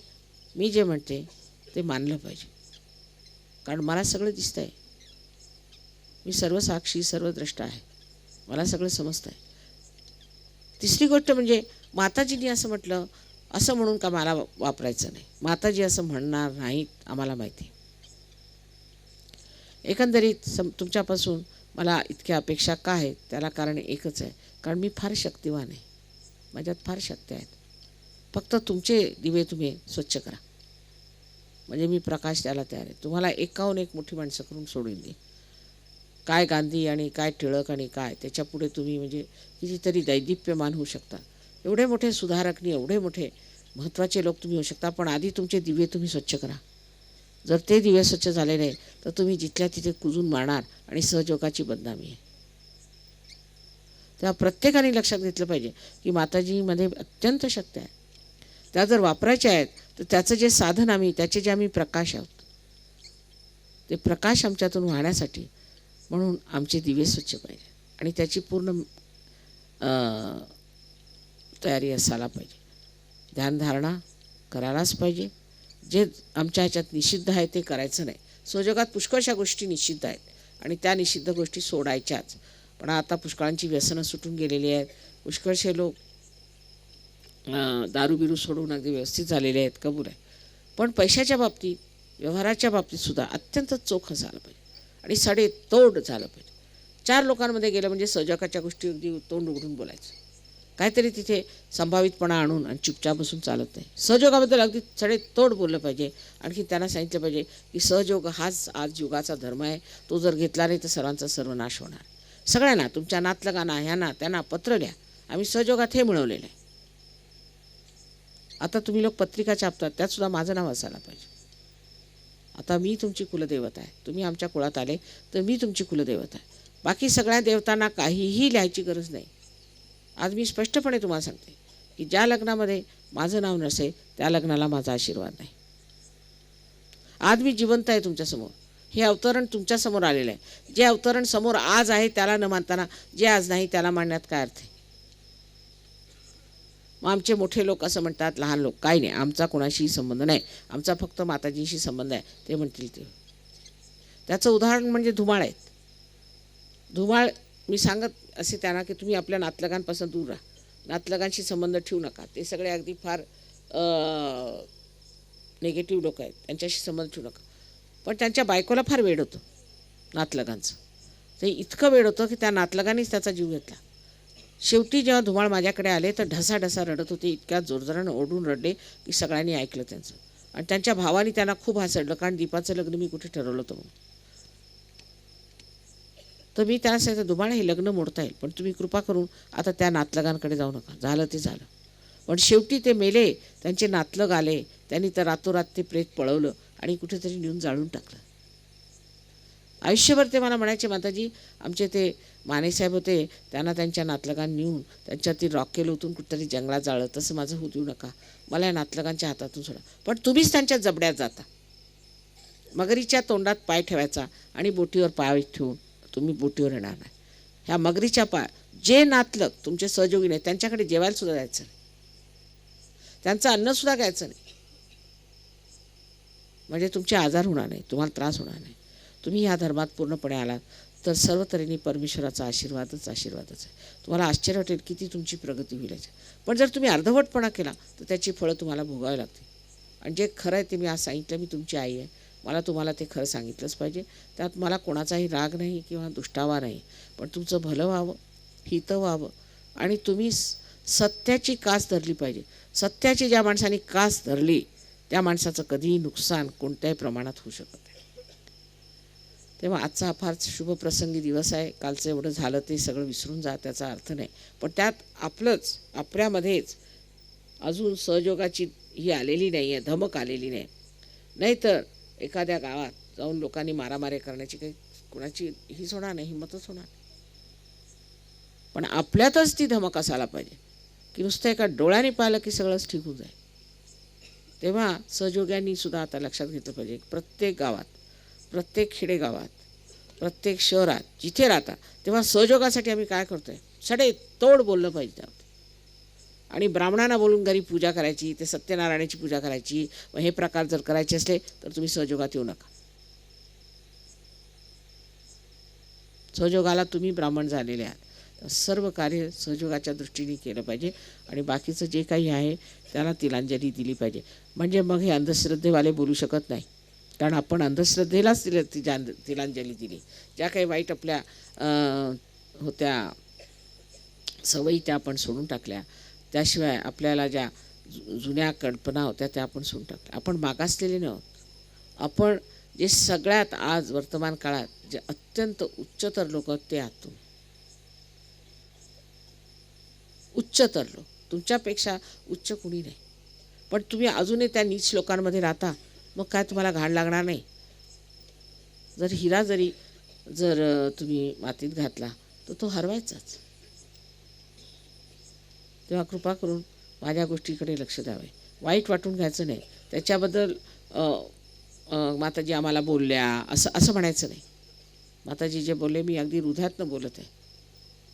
मी जे म्हणते ते मानलं पाहिजे, कारण मला सगळं दिसतं आहे. मी सर्व साक्षी, सर्व द्रष्टा आहे. मला सगळं समजतं आहे. तिसरी गोष्ट म्हणजे माताजींनी असं म्हटलं, असं म्हणून का मला वापरायचं नाही. माताजी असं म्हणणार नाहीत, आम्हाला माहिती. एकंदरीत तुमच्यापासून मला इतक्या अपेक्षा का आहेत त्याला कारण एकच आहे, कारण मी फार शक्तिवान आहे. माझ्यात फार शक्ती आहेत. फक्त तुमचे दिवे तुम्ही स्वच्छ करा, म्हणजे मी प्रकाश द्यायला तयार आहे. तुम्हाला एकाहून एक मोठी माणसं करून सोडून दे. काय गांधी आणि काय टिळक आणि काय त्याच्यापुढे तुम्ही म्हणजे कितीतरी दैदिप्यमान होऊ शकता. एवढे मोठे सुधारक नाही, एवढे मोठे महत्त्वाचे लोक तुम्ही होऊ शकता. पण आधी तुमचे दिवे तुम्ही स्वच्छ करा. जर ते दिवे स्वच्छ झाले नाही तर तुम्ही जिथल्या तिथे कुजून मारणार आणि सहयोगाची बदनामी आहे. तेव्हा प्रत्येकाने लक्षात घेतलं पाहिजे की माताजीमध्ये अत्यंत शक्ती आहे. त्या जर वापरायच्या आहेत तर त्याचं जे साधन त्याचे जे आम्ही प्रकाश आहोत, ते प्रकाश आमच्यातून वाहण्यासाठी म्हणून आमचे दिवे स्वच्छ पाहिजे आणि त्याची पूर्ण तयारी असायला पाहिजे. ध्यानधारणा करायलाच पाहिजे. जे आमच्या ह्याच्यात निषिद्ध आहे ते करायचं नाही. सहयोगात पुष्कळशा गोष्टी निषिद्ध आहेत आणि त्या निषिद्ध गोष्टी सोडायच्याच. पण आता पुष्कळांची व्यसनं सुटून गेलेली आहेत. पुष्कळशे लोक दारू बिरू सोडून अगदी व्यवस्थित झालेले आहेत, कबूल आहे. पण पैशाच्या बाबतीत, व्यवहाराच्या बाबतीतसुद्धा अत्यंत चोख झालं पाहिजे आणि सडेतोड झालं पाहिजे. 4 लोकांमध्ये गेलं म्हणजे सहयोगाच्या गोष्टी अगदी तोंड उघडून बोलायचं. काहीतरी तिथे संभावितपणा आणून आणि चुपचाप बसून चालत नाही. सहयोगाबद्दल अगदी सडेतोड बोललं पाहिजे. आणखी त्यांना सांगितलं पाहिजे की सहयोग हाच आज युगाचा धर्म आहे. तो जर घेतला नाही तर सर्वांचा सर्वनाश होणार. सगळ्यांना, तुमच्या नातलगांना, ह्यांना त्यांना पत्र लिहा, आम्ही सहयोगात हे मिळवलेलं आहे. आता तुम्ही लोक पत्रिका छापतात, त्यातसुद्धा माझं नाव असायला पाहिजे. आता मी तुमची कुलदेवता आहे. तुम्ही आमच्या कुळात आले तर मी तुमची कुलदेवता आहे. बाकी सगळ्या देवतांना काहीही लिहायची गरज नाही. आज मी स्पष्टपणे तुम्हाला सांगते की ज्या लग्नामध्ये माझं नाव नसेल त्या लग्नाला माझा आशीर्वाद नाही. आज मी जिवंत आहे तुमच्यासमोर. हे अवतरण तुमच्यासमोर आलेलं आहे. जे अवतरण समोर आज आहे त्याला न मानताना जे आज नाही त्याला मानण्यात काय अर्थ आहे. मग आमचे मोठे लोक असं म्हणतात, लहान लोक काही नाही, आमचा कोणाशीही संबंध नाही, आमचा फक्त माताजीशी संबंध आहे, ते म्हणतील ते. त्याचं उदाहरण म्हणजे धुमाळ आहेत. धुमाळ मी सांगत असे त्यांना की तुम्ही आपल्या नातलगांपासून दूर राहा, नातलगांशी संबंध ठेवू नका. ते सगळे अगदी फार निगेटिव्ह लोक आहेत, त्यांच्याशी संबंध ठेवू नका. पण त्यांच्या बायकोला फार वेड होतं नातलगांचं. ते इतकं वेड होतं की त्या नातलगांनीच त्याचा जीव घेतला. शेवटी जेव्हा धुमाळ माझ्याकडे आले तर ढसाढसा रडत होते. इतक्या जोरजोरानं ओढून रडले की सगळ्यांनी ऐकलं त्यांचं. आणि त्यांच्या भावाने त्यांना खूप हासडलं, कारण दीपाचं लग्न मी कुठे ठरवलं होतं म्हणून. तर मी त्यांना सांगितलं, धुमाळ हे लग्न मोडता येईल, पण तुम्ही कृपा करून आता त्या नातलगांकडे जाऊ नका. झालं ते झालं. पण शेवटी ते मेले. त्यांचे नातलग आले, त्यांनी तर रातोरात ते प्रेत पळवलं आणि कुठेतरी नेऊन जाळून टाकलं. आयुष्यभर ते मला म्हणायचे, माताजी आमचे ते मानेसाहेब होते, त्यांना त्यांच्या नातलगांनी नेऊन त्यांच्यातील रॉकेल ओतून कुठेतरी जंगलात जाळलं. तसं माझं होऊ देऊ नका, मला या नातलगांच्या हातातून सोडा. पण तुम्हीच त्यांच्या जबड्यात जाता. मगरीच्या तोंडात पाय ठेवायचा आणि बोटीवर पाय ठेवून तुम्ही बोटीवर येणार नाही. ह्या मगरीच्या पाय, जे नातलग तुमचे सहयोगी नाही त्यांच्याकडे जेवायला सुद्धा जायचं नाही, त्यांचं अन्नसुद्धा घ्यायचं नाही. म्हणजे तुमचे आजार होणार नाही, तुम्हाला त्रास होणार नाही. तुम्ही ह्या धर्मात पूर्णपणे आलात तर सर्व तऱ्हेने परमेश्वराचा आशीर्वादच आशीर्वादच आहे. तुम्हाला आश्चर्य वाटेल किती तुमची प्रगती होईल याची. पण जर तुम्ही अर्धवटपणा केला तर त्याची फळं तुम्हाला भोगावी लागतील. आणि जे खरं आहे ते मी आज सांगितलं. मी तुमची आई आहे, मला तुम्हाला ते खरं सांगितलंच पाहिजे. त्यात मला कोणाचाही राग नाही किंवा दुष्टावा नाही. पण तुमचं भलं व्हावं, हितं व्हावं आणि तुम्ही सत्याची कास धरली पाहिजे. सत्याची ज्या माणसाने कास धरली त्या माणसाचं कधीही नुकसान कोणत्याही प्रमाणात होऊ शकत नाही. तेव्हा आजचा हा फार शुभप्रसंगी दिवस आहे. कालचं एवढं झालं ते सगळं विसरून जा, त्याचा अर्थ नाही. पण त्यात आपल्यामध्येच अजून सहयोगाची ही आलेली नाही आहे, धमक आलेली नाही. नाहीतर एखाद्या गावात जाऊन लोकांनी मारामारी करण्याची काही कोणाची हीच होणार नाही, हिंमतच होणार नाही. पण आपल्यातच ती धमक असायला पाहिजे की नुसतं एका डोळ्याने पाहिलं की सगळंच ठीक होऊन जाईल. तेव्हा सहयोग्यांनी सुद्धा आता लक्षात घेतलं पाहिजे. प्रत्येक गावात, प्रत्येक खेडेगावात, प्रत्येक शहरात जिथे राहता तेव्हा सहयोगासाठी आम्ही काय करतोय, सडे तोड बोललं पाहिजे त्यावर. आणि ब्राह्मणांना बोलून घरी पूजा करायची, ते सत्यनारायणाची पूजा करायची. हे प्रकार जर करायचे असले तर तुम्ही सहयोगात येऊ नका. सहयोगाला तुम्ही ब्राह्मण झालेले आहात. सर्व कार्य सहयोगाच्या दृष्टीने केलं पाहिजे आणि बाकीचं जे काही आहे त्याला तिलांजली दिली पाहिजे. म्हणजे मग हे अंधश्रद्धेवाले बोलू शकत नाही, कारण आपण अंधश्रद्धेलाच तिलांजली दिली. ज्या काही वाईट आपल्या होत्या सवयी त्या आपण सोडून टाकल्या. त्याशिवाय आपल्याला ज्या जुन्या कल्पना होत्या त्या आपण सोडून टाकल्या. आपण मागासलेले नव्हतो. आपण जे सगळ्यात आज वर्तमान काळात जे अत्यंत उच्चतर लोक ते आहात तुम्ही. उच्चतर लोक, तुमच्यापेक्षा उच्च कुणी नाही. पण तुम्ही अजूनही त्या नीच लोकांमध्ये राहता. मग काय तुम्हाला घाण लागणार नाही? जर हिरा जर तुम्ही मातीत घातला तर तो हरवायचाच. तेव्हा कृपा करून माझ्या गोष्टीकडे लक्ष द्यावे. वाईट वाटून घ्यायचं नाही. त्याच्याबद्दल माताजी आम्हाला बोलल्या असं म्हणायचं नाही. माताजी जे बोलले मी अगदी हृदयातनं बोलत आहे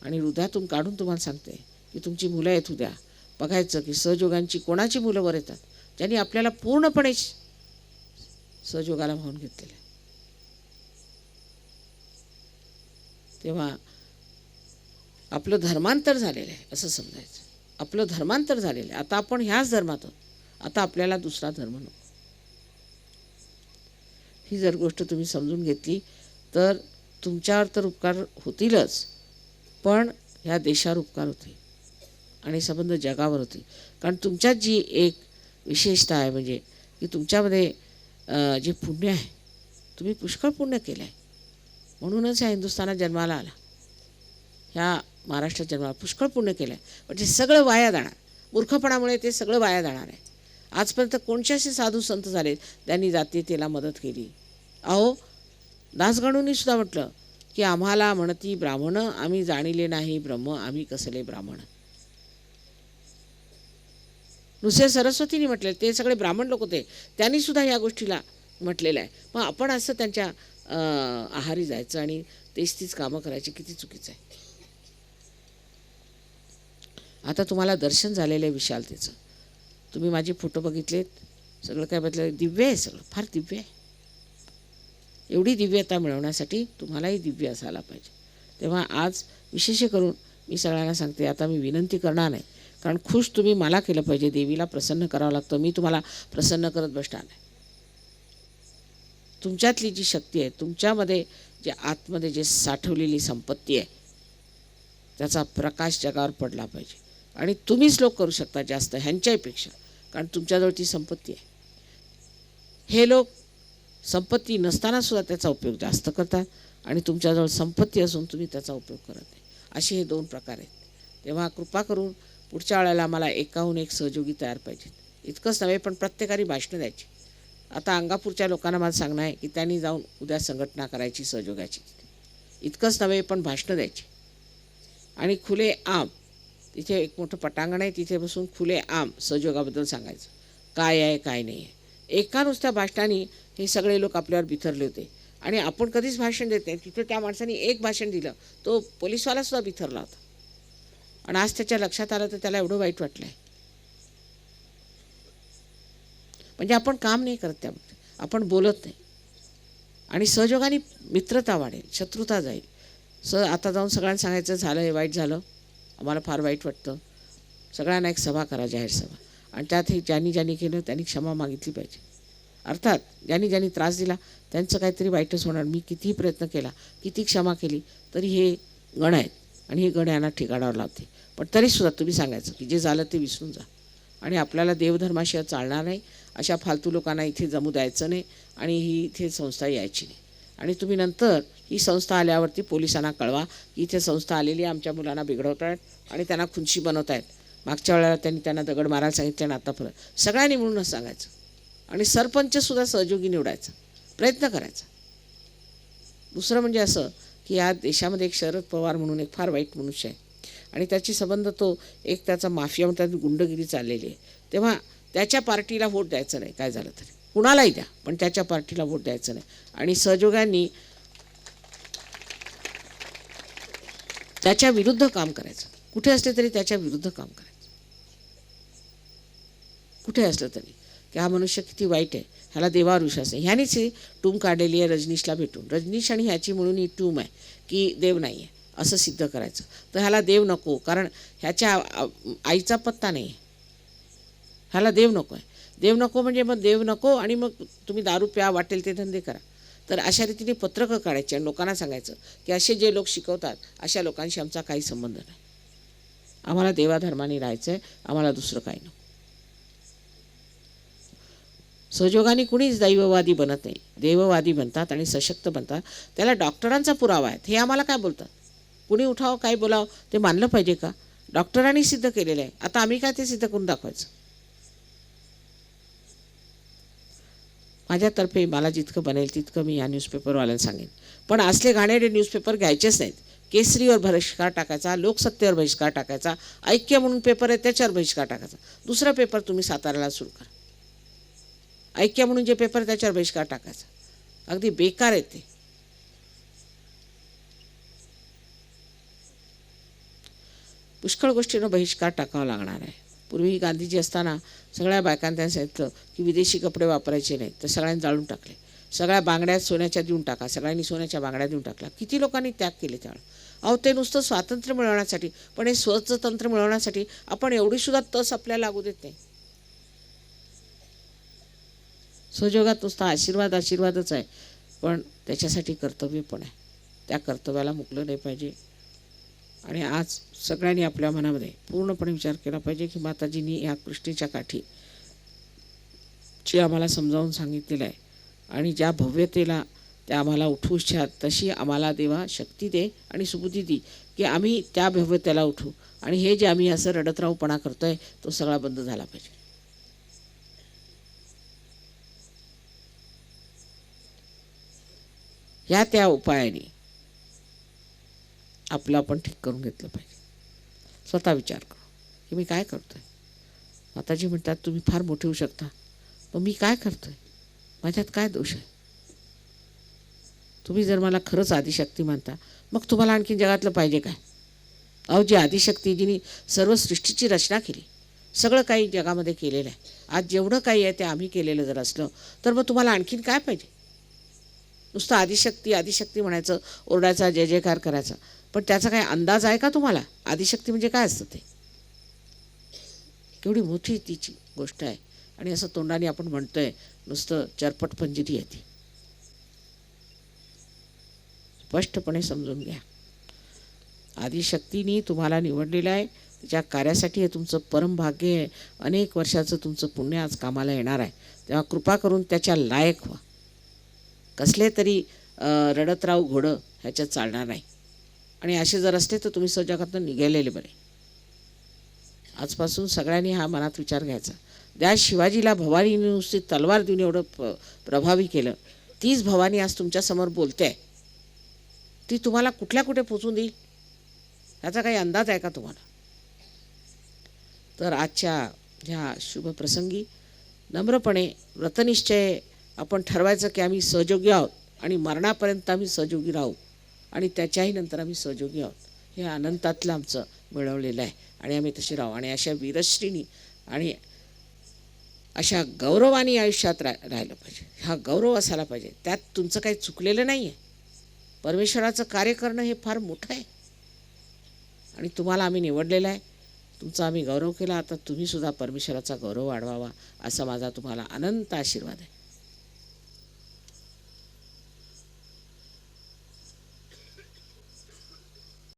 आणि हृदयातून काढून तुम्हाला सांगते की तुमची मुलं येत उद्या बघायचं की सहयोगांची कोणाची मुलं वर येतात, ज्यांनी आपल्याला पूर्णपणे सहयोगाला वाहून घेतलेलं आहे. तेव्हा आपलं धर्मांतर झालेलं आहे असं समजायचं. आपलं धर्मांतर झालेलं आहे. आता आपण ह्याच धर्मात आहोत. आता आपल्याला दुसरा धर्म नको. ही जर गोष्ट तुम्ही समजून घेतली तर तुमच्यावर तर उपकार होतीलच, पण ह्या देशावर उपकार होतील आणि संबंध जगावर होतील. कारण तुमच्यात जी एक विशेषता आहे म्हणजे की तुमच्यामध्ये जे पुण्य आहे, तुम्ही पुष्कळ पुण्य केलं आहे. म्हणूनच ह्या हिंदुस्थानात जन्माला आला, ह्या महाराष्ट्रात जन्माला पुष्कळ पुण्य केलं आहे. पण ते सगळं वाया जाणार. मूर्खपणामुळे ते सगळं वाया जाणार आहे. आजपर्यंत कोणत्याशी साधू संत झाले त्यांनी जातीयतेला मदत केली. अहो दासगणूंनी सुद्धा म्हटलं की आम्हाला म्हणती ब्राह्मण, आम्ही जाणिले नाही ब्रह्म, आम्ही कसले ब्राह्मण. नुसते सरस्वतीने म्हटले, ते सगळे ब्राह्मण लोक होते, त्यांनी सुद्धा या गोष्टीला म्हटलेलं आहे. मग आपण असं त्यांच्या आहारी जायचं आणि तीच कामं करायची, किती चुकीचं आहे. आता तुम्हाला दर्शन झालेलं आहे विशालतेचं. तुम्ही माझे फोटो बघितलेत, सगळं काय बघितलं, दिव्य आहे, सगळं फार दिव्य आहे. एवढी दिव्यता मिळवण्यासाठी तुम्हालाही दिव्य असायला पाहिजे. तेव्हा आज विशेष करून मी सगळ्यांना सांगते, आता मी विनंती करणार नाही, कारण खुश तुम्ही मला केलं पाहिजे. देवीला प्रसन्न करावं लागतं, मी तुम्हाला प्रसन्न करत बसणार नाही. तुमच्यातली जी शक्ती आहे, तुमच्यामध्ये जे आतमध्ये जे साठवलेली संपत्ती आहे, त्याचा प्रकाश जगावर पडला पाहिजे. आणि तुम्हीच लोक करू शकता जास्त ह्यांच्यापेक्षा, कारण तुमच्याजवळ ती संपत्ती आहे. हे लोक संपत्ती नसतानासुद्धा त्याचा उपयोग जास्त करतात आणि तुमच्याजवळ संपत्ती असून तुम्ही त्याचा उपयोग करत नाही. असे हे दोन प्रकार आहेत. तेव्हा कृपा करून पुढच्या वेळेला मला एकाहून एक सहयोगी तयार पाहिजेत. इतकंच नव्हे, पण प्रत्येकाने भाषणं द्यायची. आता अंगापूरच्या लोकांना मला सांगणं आहे की त्यांनी जाऊन उद्या संघटना करायची सहयोगाची. इतकंच नव्हे, पण भाषणं द्यायची. आणि खुले आम तिथे एक मोठं पटांगण आहे, तिथे बसून खुले आम सहयोगाबद्दल सांगायचं, काय आहे काय नाही आहे. एका नुसत्या भाषणाने हे सगळे लोक आपल्यावर बिथरले होते आणि आपण कधीच भाषण देत नाही. तिथे त्या माणसाने एक भाषण दिलं, तो पोलीसवालासुद्धा बिथरला होता. आणि आज त्याच्या लक्षात आलं तर त्याला एवढं वाईट वाटलं आहे. म्हणजे आपण काम नाही करत, त्यामध्ये आपण बोलत नाही. आणि सहयोगाने मित्रता वाढेल, शत्रुता जाईल. आता जाऊन सगळ्यांना सांगायचं झालं हे वाईट झालं, आम्हाला फार वाईट वाटतं. सगळ्यांना एक सभा करा, जाहीर सभा, आणि त्यात हे ज्यांनी ज्यांनी केलं त्यांनी क्षमा मागितली पाहिजे. अर्थात ज्यांनी ज्यांनी त्रास दिला त्यांचं काहीतरी वाईटच होणार. मी कितीही प्रयत्न केला, किती क्षमा केली तरी हे गण आहेत आणि हे गण यांना ठिकाणावर लावते. पण तरीसुद्धा तुम्ही सांगायचं की जे झालं ते विसरून जा आणि आपल्याला देवधर्माशिवाय चालणार नाही, अशा फालतू लोकांना इथे जमू द्यायचं नाही आणि ही इथे संस्था यायची नाही. आणि तुम्ही नंतर ही संस्था आल्यावरती पोलिसांना कळवा की इथे संस्था आलेली आहे, आमच्या मुलांना बिघडवत आहेत आणि त्यांना खुनशी बनवत आहेत. मागच्या वेळेला त्यांना दगड मारायला सांगितलं आणि आता परत सगळ्यांनी म्हणूनच सांगायचं. आणि सरपंचसुद्धा सहयोगी निवडायचा प्रयत्न करायचा. दुसरं म्हणजे असं की या देशामध्ये एक शरद पवार म्हणून एक फार वाईट मनुष्य आहे आणि त्याची संबंध तो एक त्याचा माफिया म्हणतात गुंडगिरी चाललेली आहे. तेव्हा त्याच्या पार्टीला वोट द्यायचं नाही, काय झालं तरी कुणालाही द्या, पण त्याच्या पार्टीला वोट द्यायचं नाही. आणि सहयोगांनी त्याच्या विरुद्ध काम करायचं. कुठे असले तरी त्याच्या विरुद्ध काम करायचं, कुठे असलं तरी की हा मनुष्य किती वाईट आहे, ह्याला देवावर विश्वास नाही. ह्यानेच ही टूम काढलेली आहे रजनीशला भेटून. रजनीश आणि ह्याची म्हणून ही टूम आहे की देव नाही आहे असं सिद्ध करायचं. तर ह्याला देव नको, कारण ह्याच्या आईचा पत्ता नाही आहे. ह्याला देव नको आहे. देव नको म्हणजे मग देव नको आणि मग तुम्ही दारू प्या, वाटेल ते धंदे करा. तर अशा रीतीने पत्रकं काढायची आणि लोकांना सांगायचं की असे जे लोक शिकवतात अशा लोकांशी आमचा काही संबंध नाही, आम्हाला देवाधर्माने राहायचं आहे, आम्हाला दुसरं काही नको. सहयोगाने कुणीच दैववादी बनत नाही, देववादी बनतात आणि सशक्त बनतात. त्याला डॉक्टरांचा पुरावा आहे. हे आम्हाला काय बोलतात, कुणी उठावं काय बोलावं ते मानलं पाहिजे का? डॉक्टरांनी सिद्ध केलेलं आहे, आता आम्ही काय ते सिद्ध करून दाखवायचं? माझ्यातर्फे मला जितकं बनेल तितकं मी या न्यूजपेपरवाल्यांना सांगेन. पण असले घाणेरडे न्यूजपेपर घ्यायचेच नाहीत. केसरीवर बहिष्कार टाकायचा, लोकसत्तेवर बहिष्कार टाकायचा, ऐक्य म्हणून पेपर आहे त्याच्यावर बहिष्कार टाकायचा. दुसरा पेपर तुम्ही साताऱ्याला सुरू करा, ऐक्य म्हणून जे पेपर त्याच्यावर बहिष्कार टाकायचा. अगदी बेकार आहे ते. पुष्कळ गोष्टींना बहिष्कार टाकावा लागणार आहे. पूर्वी गांधीजी असताना सगळ्या बायकांना त्यांनी सांगितलं की विदेशी कपडे वापरायचे नाहीत, तर सगळ्यांनी जाळून टाकले. सगळ्या बांगड्या सोन्याच्या देऊन टाका, सगळ्यांनी सोन्याच्या बांगड्या देऊन टाकल्या. किती लोकांनी त्याग केले त्यावेळेला. अहो ते नुसतं स्वातंत्र्य मिळवण्यासाठी, पण हे स्वतंत्र मिळवण्यासाठी आपण एवढीसुद्धा तस आपल्याला लागू देत नाही. सहयोगात नुसता आशीर्वादच आहे, पण त्याच्यासाठी कर्तव्य पण आहे. त्या कर्तव्याला मुकलं नाही पाहिजे. आणि आज सगळ्यांनी आपल्या मनामध्ये पूर्णपणे विचार केला पाहिजे की माताजींनी या कृष्णेच्या काठी जे आम्हाला समजावून सांगितलेलं आहे आणि ज्या भव्यतेला त्या आम्हाला उठवू इच्छात, तशी आम्हाला देवा शक्ती दे आणि सुबुद्धी दे की आम्ही त्या भव्यतेला उठू. आणि हे जे आम्ही असं रडत राहूपणा करतोय तो सगळा बंद झाला पाहिजे. ह्या त्या उपायाने आपलं आपण ठीक करून घेतलं पाहिजे. स्वतः विचार करू की मी काय करतोय. माताजी म्हणतात तुम्ही फार मोठे होऊ शकता, पण मी काय करतोय, माझ्यात काय दोष आहे? तुम्ही जर मला खरंच आदिशक्ती मानता, मग तुम्हाला आणखी जगातलं पाहिजे काय? अहो जी आदिशक्ती जिने सर्व सृष्टीची रचना केली, सगळं काही जगामध्ये केलेलं आहे, आज जेवढं काही आहे ते आम्ही केलेलं जर असलं तर मग तुम्हाला आणखीन काय पाहिजे? नुसतं आदिशक्ती म्हणायचं, ओरडायचा, जय जयकार करायचा, पण त्याचा काय अंदाज आहे का तुम्हाला? आदिशक्ती म्हणजे काय असतं ते? केवढी मोठी तिची गोष्ट आहे. आणि असं तोंडाने आपण म्हणतोय नुसतं चरपट पंजिरी आहे ती. स्पष्टपणे समजून घ्या, आदिशक्तीने तुम्हाला निवडलेलं आहे, तिच्या कार्यासाठी हे तुमचं परम भाग्य आहे. अनेक वर्षाचं तुमचं पुण्य आज कामाला येणार आहे. तेव्हा कृपा करून त्याच्या लायक व्हा. कसले तरी रडत राहू घोडं ह्याच्यात चालणार नाही. आणि असे जर असते तर तुम्ही जगातून निघालेले बरे. आजपासून सगळ्यांनी हा मनात विचार घ्यायचा. त्या शिवाजीला भवानीने नुसती तलवार देऊन एवढं प्रभावी केलं, तीच भवानी आज तुमच्यासमोर बोलते. ती तुम्हाला कुठे पोचून देईल ह्याचा काही अंदाज आहे का तुम्हाला? तर आजच्या ह्या शुभप्रसंगी नम्रपणे व्रतनिश्चय आपण ठरवायचं की आम्ही सहयोगी आहोत आणि मरणापर्यंत आम्ही सहयोगी राहू आणि त्याच्याही नंतर आम्ही सहयोगी आहोत. हे अनंतातलं आमचं मिळवलेलं आहे आणि आम्ही तसे राहू. आणि अशा वीरश्रीनी आणि अशा गौरवानी आयुष्यात राहिलं पाहिजे. हा गौरव असायला पाहिजे. त्यात तुमचं काही चुकलेलं नाही आहे, परमेश्वराचं कार्य करणं हे फार मोठं आहे आणि तुम्हाला आम्ही निवडलेलं आहे. तुमचा आम्ही गौरव केला. आता तुम्हीसुद्धा परमेश्वराचा गौरव वाढवावा असा माझा तुम्हाला अनंत आशीर्वाद आहे.